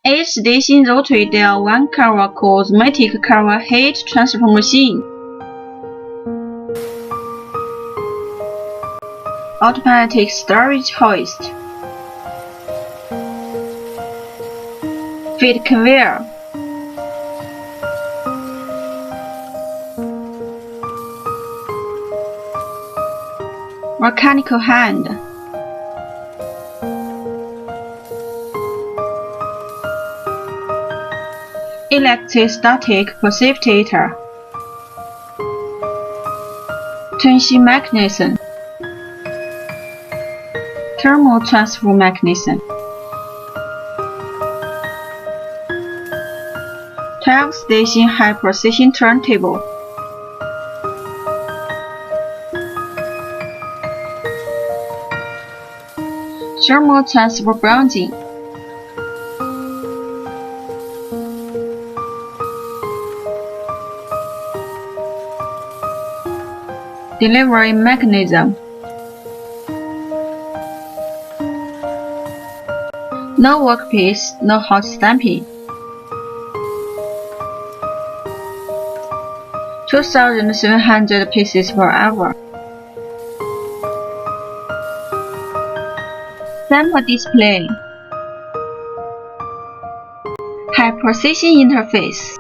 A station rotary dial 1 kW cosmetic kW heat transfer machine. Automatic storage hoist. Feed conveyor. Mechanical hand. Electrostatic precipitator. Tension mechanism. Thermal transfer mechanism. 12-station high precision turntable. Thermal transfer bronzing. Delivery mechanism. No workpiece, no hot stamping. 2,700 pieces per hour. Sample display. High precision interface.